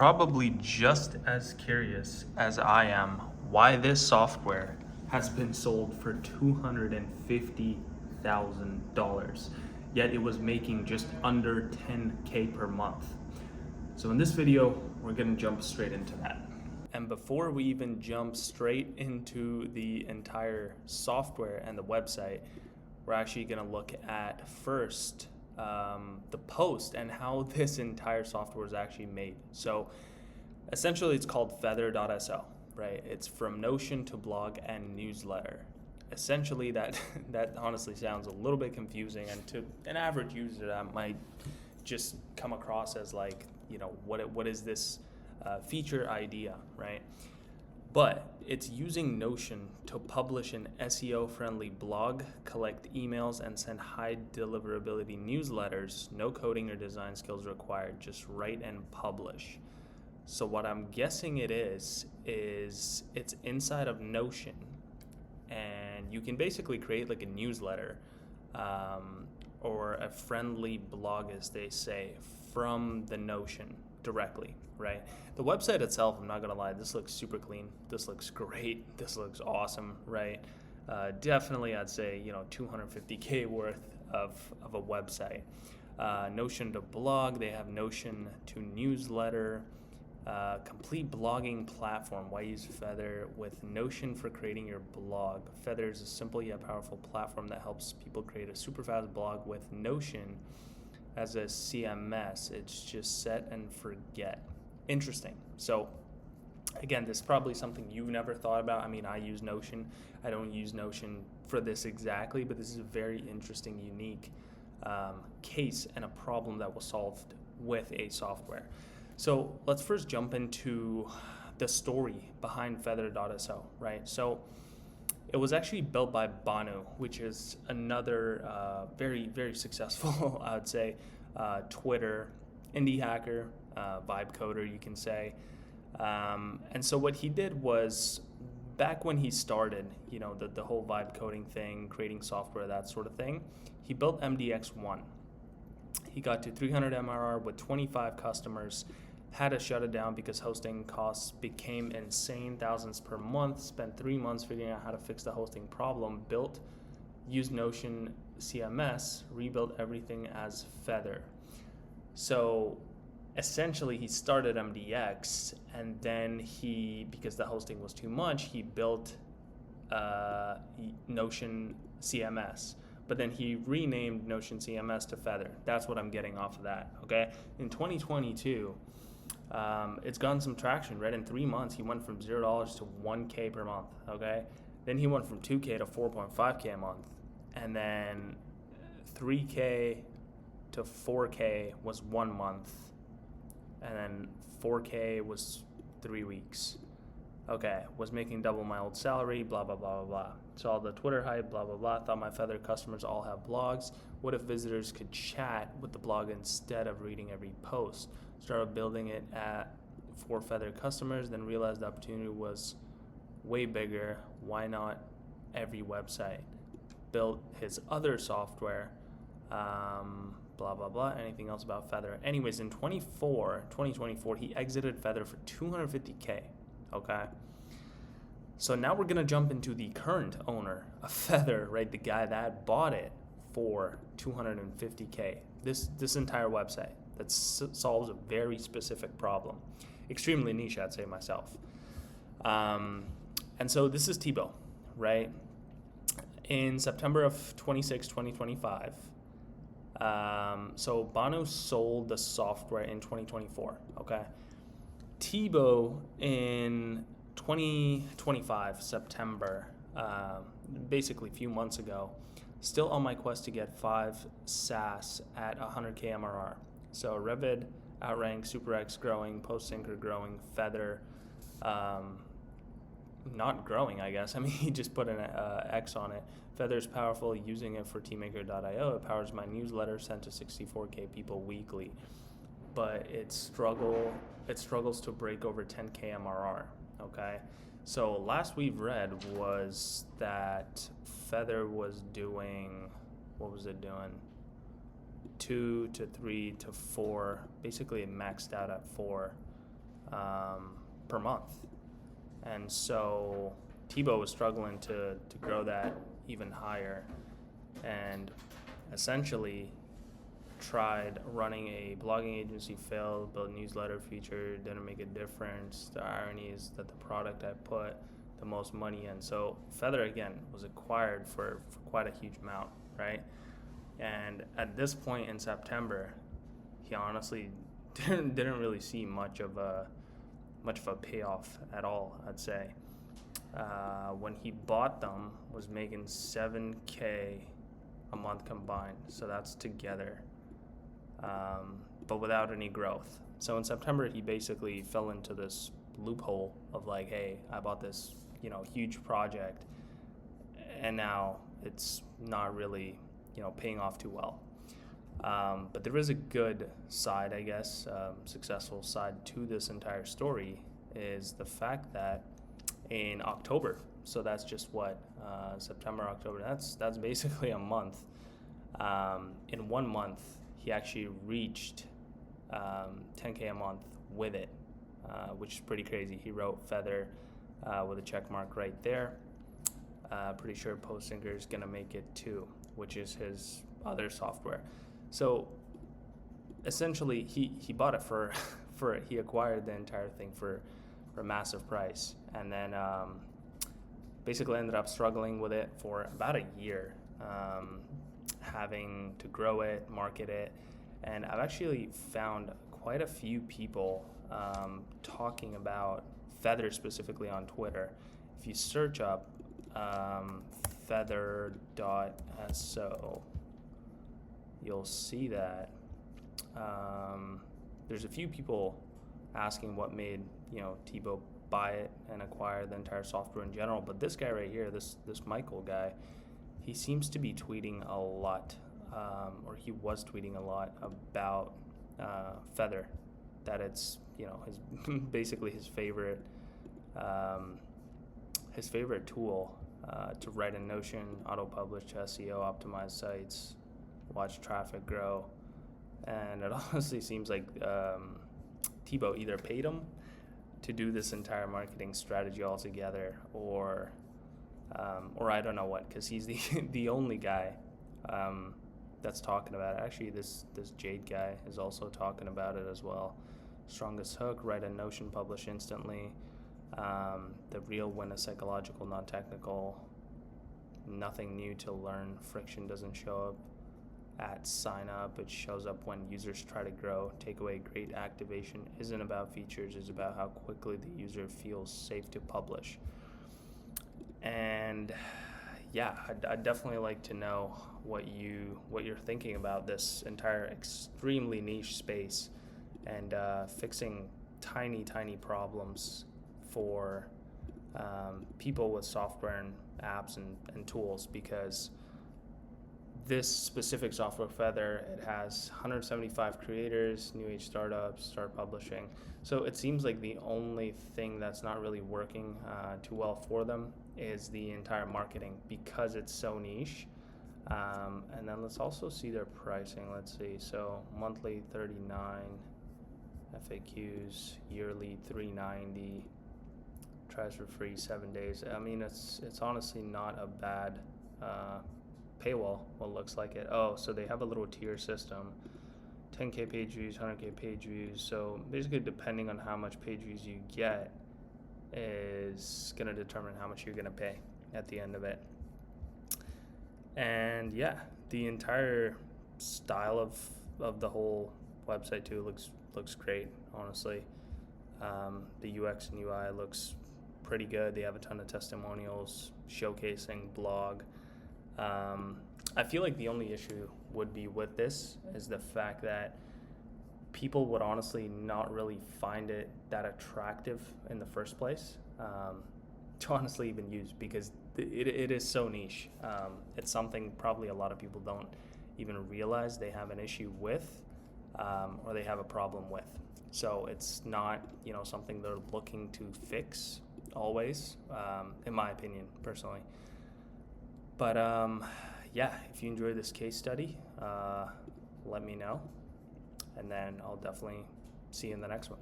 Probably just as curious as I am why this software has been sold for $250,000, yet it was making just under 10K per month. So in this video, we're gonna jump straight into that. And before we even jump straight into the entire software and the website, we're actually gonna look at first the post and how this entire software is actually made. So essentially it's called feather.so, right? It's from Notion to blog and newsletter. Essentially that that honestly sounds a little bit confusing, and to an average user that might just come across as like, what is this feature idea, right? But it's using Notion to publish an SEO-friendly blog, collect emails, and send high deliverability newsletters. No coding or design skills required, just write and publish. So what I'm guessing it is it's inside of Notion, and you can basically create like a newsletter or a friendly blog, as they say, from the Notion directly, right? The website itself, I'm not gonna lie, this looks super clean. This looks great. This looks awesome, right? Definitely, I'd say 250K worth of a website. Notion to blog, they have Notion to newsletter. Complete blogging platform. Why use Feather? With Notion for creating your blog. Feather is a simple yet powerful platform that helps people create a super fast blog with Notion as a CMS. It's just set and forget. Interesting. So again, this is probably something you've never thought about. I mean, I use Notion. I don't use Notion for this exactly, but this is a very interesting, unique case and a problem that was solved with a software. So let's first jump into the story behind feather.so, right? So it was actually built by Banu, which is another very, very successful, I would say, Twitter indie hacker, vibe coder, you can say. And so what he did was, back when he started, the whole vibe coding thing, creating software, that sort of thing, he built MDX1. He got to 300 MRR with 25 customers, had to shut it down because hosting costs became insane, thousands per month, spent 3 months figuring out how to fix the hosting problem, used Notion CMS, rebuilt everything as Feather. So essentially he started MDX, and then because the hosting was too much, he built Notion CMS. But then he renamed Notion CMS to Feather. That's what I'm getting off of that, okay? In 2022, it's gotten some traction, right? In 3 months, he went from $0 to 1K per month, okay? Then he went from 2K to 4.5K a month. And then 3K to 4K was 1 month. And then 4K was 3 weeks. Okay, was making double my old salary, blah, blah, blah, blah, blah. Saw the Twitter hype, blah, blah, blah. Thought my Feather customers all have blogs. What if visitors could chat with the blog instead of reading every post? Started building it for Feather customers, then realized the opportunity was way bigger. Why not every website? Built his other software, blah, blah, blah. Anything else about Feather? Anyways, in 2024, he exited Feather for 250K. Okay, so now we're gonna jump into the current owner of Feather, right? The guy that bought it for 250K. This entire website that solves a very specific problem, extremely niche, I'd say myself. And so this is Thibaut, right? In September of 2025. So Banu sold the software in 2024. Okay. Thibaut in 2025, September, basically a few months ago, still on my quest to get 5 SaaS at 100K MRR. So Revit, Outrank, SuperX growing, PostSync growing, Feather, not growing, I guess. I mean, he just put an X on it. Feather's powerful, using it for teammaker.io. It powers my newsletter sent to 64K people weekly. But it struggles to break over 10K MRR, okay? So last we've read was that Feather was doing, what was it doing? 2 to 3 to 4, basically it maxed out at 4 per month. And so Tebow was struggling to grow that even higher, and essentially tried running a blogging agency, failed, built a newsletter feature, didn't make a difference. The irony is that the product I put the most money in. So Feather, again, was acquired for quite a huge amount, right? And at this point in September, he honestly didn't really see much of a payoff at all, I'd say. When he bought them, was making $7K a month combined, so that's together, but without any growth. So in September, he basically fell into this loophole of like, hey, I bought this, huge project, and now it's not really, paying off too well. But there is a good side, I guess, successful side to this entire story, is the fact that in October, so that's just September, October, that's basically a month. In 1 month, he actually reached 10K a month with it, which is pretty crazy. He wrote Feather with a check mark right there. Pretty sure Postinker is going to make it too, which is his other software. So essentially, he bought it for he acquired the entire thing for a massive price, and then basically ended up struggling with it for about a year, having to grow it, market it, and I've actually found quite a few people talking about Feather specifically on Twitter. If you search up feather.so, you'll see that there's a few people asking what made Tebow buy it and acquire the entire software in general. But this guy right here, this Michael guy, he seems to be tweeting a lot, or he was tweeting a lot about Feather, that it's his basically his favorite tool to write in Notion, auto-publish, SEO, optimize sites, watch traffic grow. And it honestly seems like Tebow either paid him to do this entire marketing strategy altogether, or I don't know what, because he's the only guy that's talking about it. Actually, this Jade guy is also talking about it as well. Strongest hook, write a Notion, publish instantly. The real win is psychological, not technical. Nothing new to learn. Friction doesn't show up at sign up. It shows up when users try to grow. Takeaway, great activation isn't about features, it's about how quickly the user feels safe to publish. And yeah, I'd definitely like to know what you're thinking about this entire extremely niche space, and fixing tiny problems for people with software and apps and tools, because this specific software, Feather, it has 175 creators, new age startups, start publishing. So it seems like the only thing that's not really working too well for them is the entire marketing, because it's so niche. And then let's also see their pricing. Let's see. So monthly $39, FAQs, yearly $390, tries for free 7 days. I mean, it's honestly not a bad paywall, what looks like it. Oh, so they have a little tier system. 10K page views, 100K page views. So basically, depending on how much page views you get is going to determine how much you're going to pay at the end of it. And yeah, the entire style of the whole website too looks great, honestly. The UX and UI looks pretty good. They have a ton of testimonials, showcasing, blog. I feel like the only issue would be with this is the fact that people would honestly not really find it that attractive in the first place to honestly even use, because it is so niche. It's something probably a lot of people don't even realize they have an issue with, or they have a problem with. So it's not something they're looking to fix always, in my opinion, personally. But yeah, if you enjoyed this case study, let me know, and then I'll definitely see you in the next one.